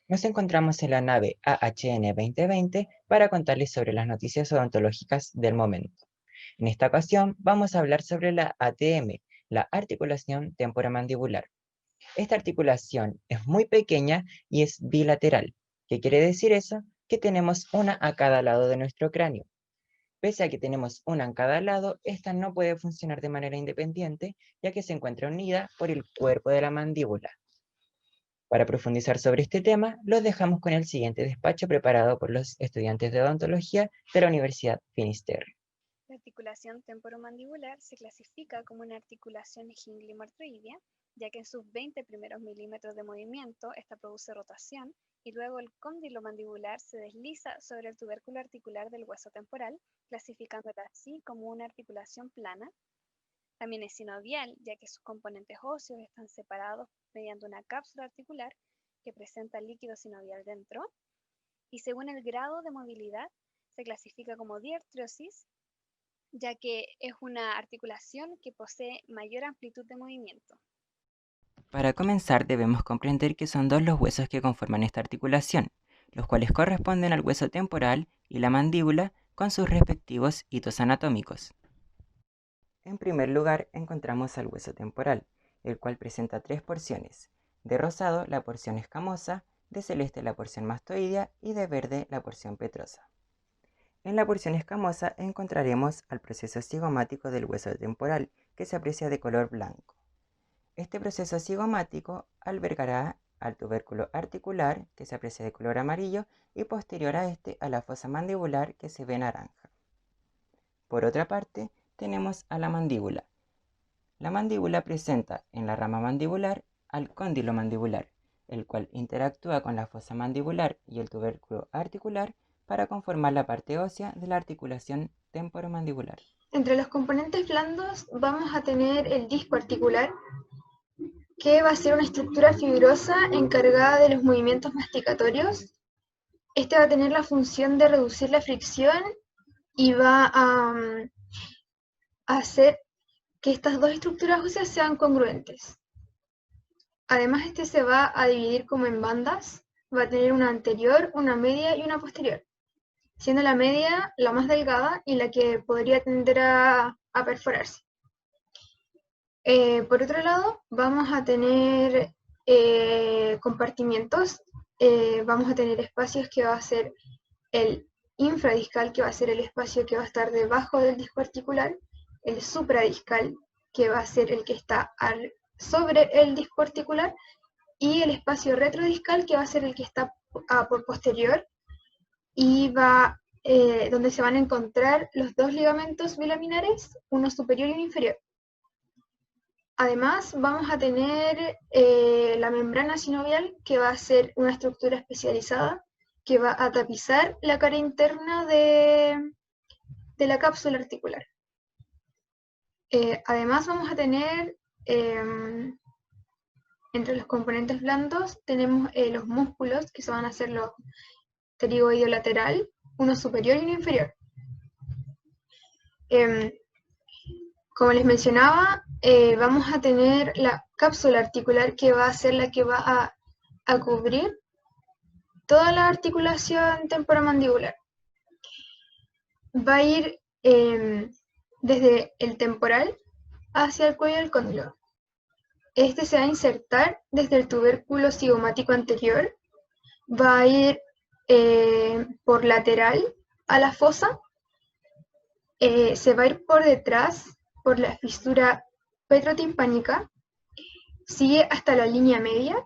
Nos encontramos en la nave AHN 2020 para contarles sobre las noticias odontológicas del momento. En esta ocasión vamos a hablar sobre la ATM, la articulación temporomandibular. Esta articulación es muy pequeña y es bilateral. ¿Qué quiere decir eso? Que tenemos una a cada lado de nuestro cráneo. Pese a que tenemos una en cada lado, esta no puede funcionar de manera independiente, ya que se encuentra unida por el cuerpo de la mandíbula. Para profundizar sobre este tema, los dejamos con el siguiente despacho preparado por los estudiantes de odontología de la Universidad Finisterre. La articulación temporomandibular se clasifica como una articulación ginglimotroidea, ya que en sus 20 primeros milímetros de movimiento esta produce rotación y luego el cóndilo mandibular se desliza sobre el tubérculo articular del hueso temporal, clasificándola así como una articulación plana. También es sinovial, ya que sus componentes óseos están separados mediante una cápsula articular que presenta líquido sinovial dentro. Y según el grado de movilidad, se clasifica como diartrosis, ya que es una articulación que posee mayor amplitud de movimiento. Para comenzar, debemos comprender que son dos los huesos que conforman esta articulación, los cuales corresponden al hueso temporal y la mandíbula con sus respectivos hitos anatómicos. En primer lugar, encontramos al hueso temporal, el cual presenta tres porciones: de rosado la porción escamosa, de celeste la porción mastoidea y de verde la porción petrosa. En la porción escamosa encontraremos al proceso cigomático del hueso temporal, que se aprecia de color blanco. Este proceso cigomático albergará al tubérculo articular, que se aprecia de color amarillo, y posterior a este a la fosa mandibular, que se ve naranja. Por otra parte, tenemos a la mandíbula. La mandíbula presenta en la rama mandibular al cóndilo mandibular, el cual interactúa con la fosa mandibular y el tubérculo articular para conformar la parte ósea de la articulación temporomandibular. Entre los componentes blandos vamos a tener el disco articular, que va a ser una estructura fibrosa encargada de los movimientos masticatorios. Este va a tener la función de reducir la fricción y va a hacer que estas dos estructuras óseas sean congruentes. Además, este se va a dividir como en bandas, va a tener una anterior, una media y una posterior, siendo la media la más delgada y la que podría tender a perforarse. Por otro lado, vamos a tener compartimientos, vamos a tener espacios que va a ser el infradiscal, que va a ser el espacio que va a estar debajo del disco articular, el supradiscal, que va a ser el que está sobre el disco articular, y el espacio retrodiscal, que va a ser el que está por posterior, y va donde se van a encontrar los dos ligamentos bilaminares, uno superior y uno inferior. Además, vamos a tener la membrana sinovial, que va a ser una estructura especializada que va a tapizar la cara interna de la cápsula articular. Además, vamos a tener, entre los componentes blandos, tenemos los músculos, que van a ser los pterigoideo lateral, uno superior y uno inferior. Como les mencionaba, vamos a tener la cápsula articular, que va a ser la que va a cubrir toda la articulación temporomandibular. Va a ir desde el temporal hacia el cuello del cóndilo. Este se va a insertar desde el tubérculo cigomático anterior, va a ir por lateral a la fosa, se va a ir por detrás por la fisura petrotimpánica, sigue hasta la línea media,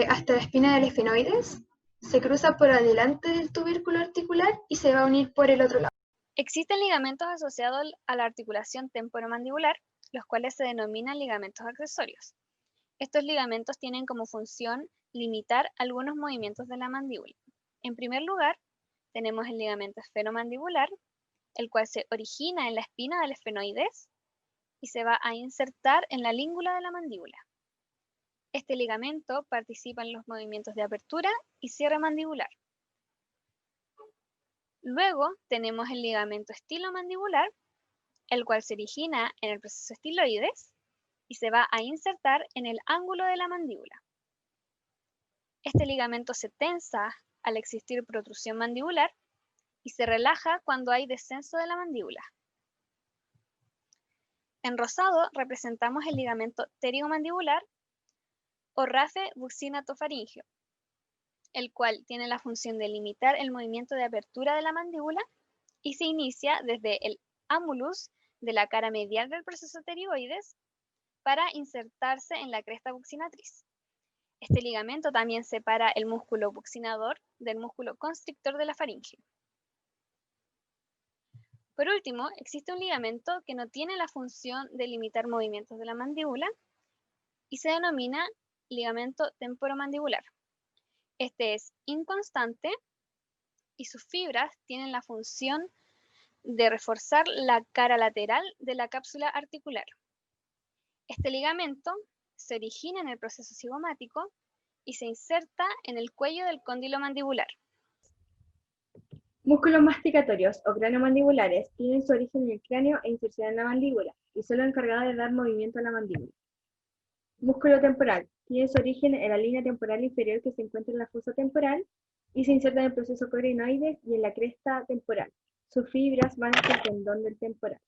hasta la espina del esfenoides, se cruza por adelante del tubérculo articular y se va a unir por el otro lado. Existen ligamentos asociados a la articulación temporomandibular, los cuales se denominan ligamentos accesorios. Estos ligamentos tienen como función limitar algunos movimientos de la mandíbula. En primer lugar, tenemos el ligamento esfenomandibular, el cual se origina en la espina del esfenoides y se va a insertar en la língula de la mandíbula. Este ligamento participa en los movimientos de apertura y cierre mandibular. Luego tenemos el ligamento estilomandibular, el cual se origina en el proceso estiloides y se va a insertar en el ángulo de la mandíbula. Este ligamento se tensa al existir protrusión mandibular y se relaja cuando hay descenso de la mandíbula. En rosado representamos el ligamento pterigomandibular o rafe buccinatofaringeo, el cual tiene la función de limitar el movimiento de apertura de la mandíbula y se inicia desde el amulus de la cara medial del proceso pterigoides para insertarse en la cresta buccinatriz. Este ligamento también separa el músculo buccinador del músculo constrictor de la faringe. Por último, existe un ligamento que no tiene la función de limitar movimientos de la mandíbula y se denomina ligamento temporomandibular. Este es inconstante y sus fibras tienen la función de reforzar la cara lateral de la cápsula articular. Este ligamento se origina en el proceso cigomático y se inserta en el cuello del cóndilo mandibular. Músculos masticatorios o craniomandibulares tienen su origen en el cráneo e inserción en la mandíbula y son los encargados de dar movimiento a la mandíbula. Músculo temporal tiene su origen en la línea temporal inferior que se encuentra en la fosa temporal y se inserta en el proceso corinoides y en la cresta temporal. Sus fibras van hacia el tendón del temporal.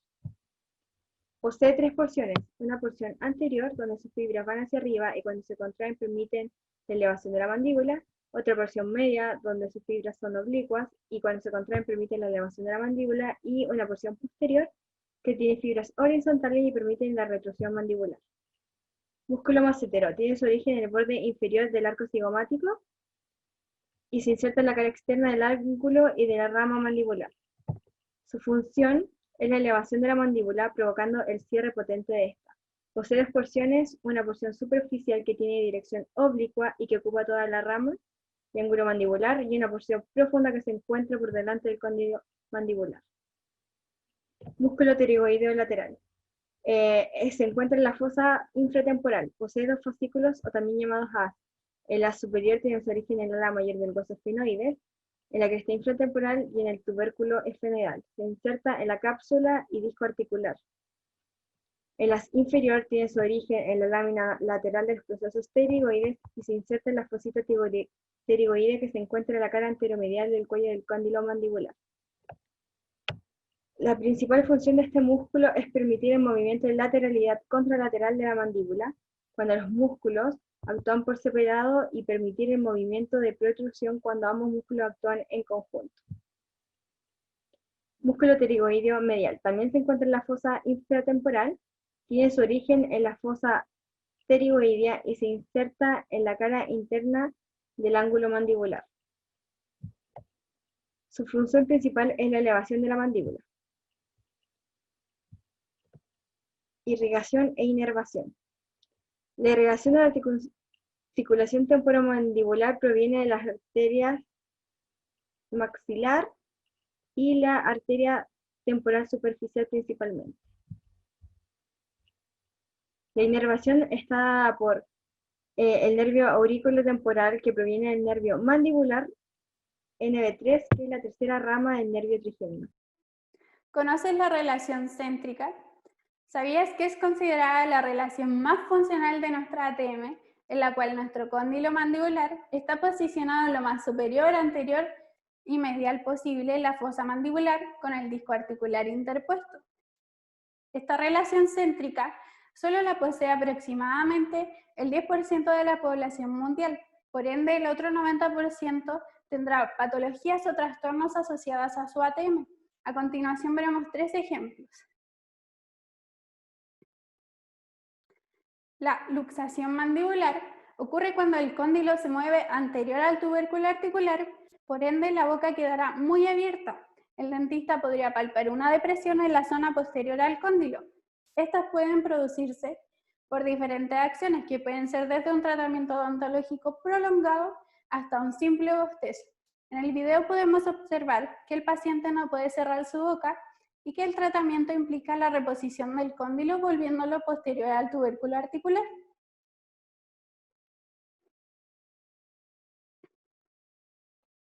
Posee tres porciones, una porción anterior donde sus fibras van hacia arriba y cuando se contraen permiten la elevación de la mandíbula, otra porción media donde sus fibras son oblicuas y cuando se contraen permiten la elevación de la mandíbula y una porción posterior que tiene fibras horizontales y permiten la retrusión mandibular. Músculo macetero tiene su origen en el borde inferior del arco cigomático y se inserta en la cara externa del ángulo y de la rama mandibular. Su función es la elevación de la mandíbula provocando el cierre potente de esta. Posee dos porciones, una porción superficial que tiene dirección oblicua y que ocupa toda la rama de ángulo mandibular y una porción profunda que se encuentra por delante del cóndilo mandibular. Músculo pterigoideo lateral. Se encuentra en la fosa infratemporal. Posee dos fascículos o también llamados as. El as superior tiene su origen en el ala mayor del hueso esfenoides, en la cresta infratemporal y en el tubérculo esfenoidal. Se inserta en la cápsula y disco articular. El as inferior tiene su origen en la lámina lateral de los procesos pterigoides y se inserta en la fosita pterigoidea que se encuentra en la cara anteromedial del cuello del cóndilo mandibular. La principal función de este músculo es permitir el movimiento de lateralidad contralateral de la mandíbula, cuando los músculos actúan por separado y permitir el movimiento de protrusión cuando ambos músculos actúan en conjunto. Músculo pterigoideo medial. También se encuentra en la fosa infratemporal, tiene su origen en la fosa pterigoidea y se inserta en la cara interna del ángulo mandibular. Su función principal es la elevación de la mandíbula. Irrigación e inervación. La irrigación de la articulación temporomandibular proviene de las arterias maxilar y la arteria temporal superficial principalmente. La inervación está dada por el nervio aurículo temporal que proviene del nervio mandibular NB3, que es la tercera rama del nervio trigémino. ¿Conoces la relación céntrica? ¿Sabías que es considerada la relación más funcional de nuestra ATM, en la cual nuestro cóndilo mandibular está posicionado lo más superior, anterior y medial posible en la fosa mandibular con el disco articular interpuesto? Esta relación céntrica solo la posee aproximadamente el 10% de la población mundial, por ende el otro 90% tendrá patologías o trastornos asociadas a su ATM. A continuación veremos 3 ejemplos. La luxación mandibular ocurre cuando el cóndilo se mueve anterior al tubérculo articular, por ende la boca quedará muy abierta. El dentista podría palpar una depresión en la zona posterior al cóndilo. Estas pueden producirse por diferentes acciones que pueden ser desde un tratamiento odontológico prolongado hasta un simple bostezo. En el video podemos observar que el paciente no puede cerrar su boca y que el tratamiento implica la reposición del cóndilo volviéndolo posterior al tubérculo articular.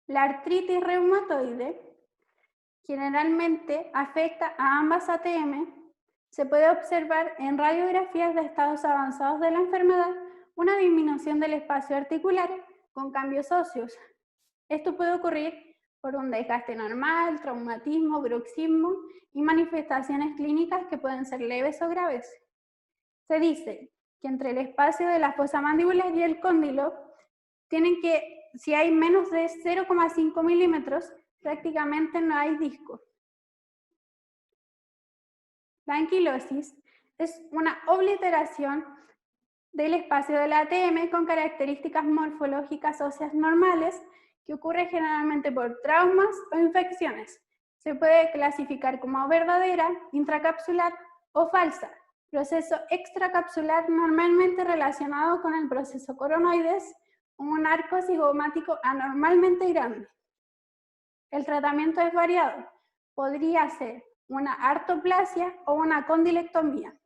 La artritis reumatoide generalmente afecta a ambas ATM, se puede observar en radiografías de estados avanzados de la enfermedad una disminución del espacio articular con cambios óseos. Esto puede ocurrir por un desgaste normal, traumatismo, bruxismo y manifestaciones clínicas que pueden ser leves o graves. Se dice que entre el espacio de la fosa mandibular y el cóndilo si hay menos de 0,5 milímetros, prácticamente no hay disco. La anquilosis es una obliteración del espacio de la ATM con características morfológicas óseas normales que ocurre generalmente por traumas o infecciones. Se puede clasificar como verdadera, intracapsular o falsa. Proceso extracapsular normalmente relacionado con el proceso coronoides, un arco cigomático anormalmente grande. El tratamiento es variado. Podría ser una artoplasia o una condilectomía.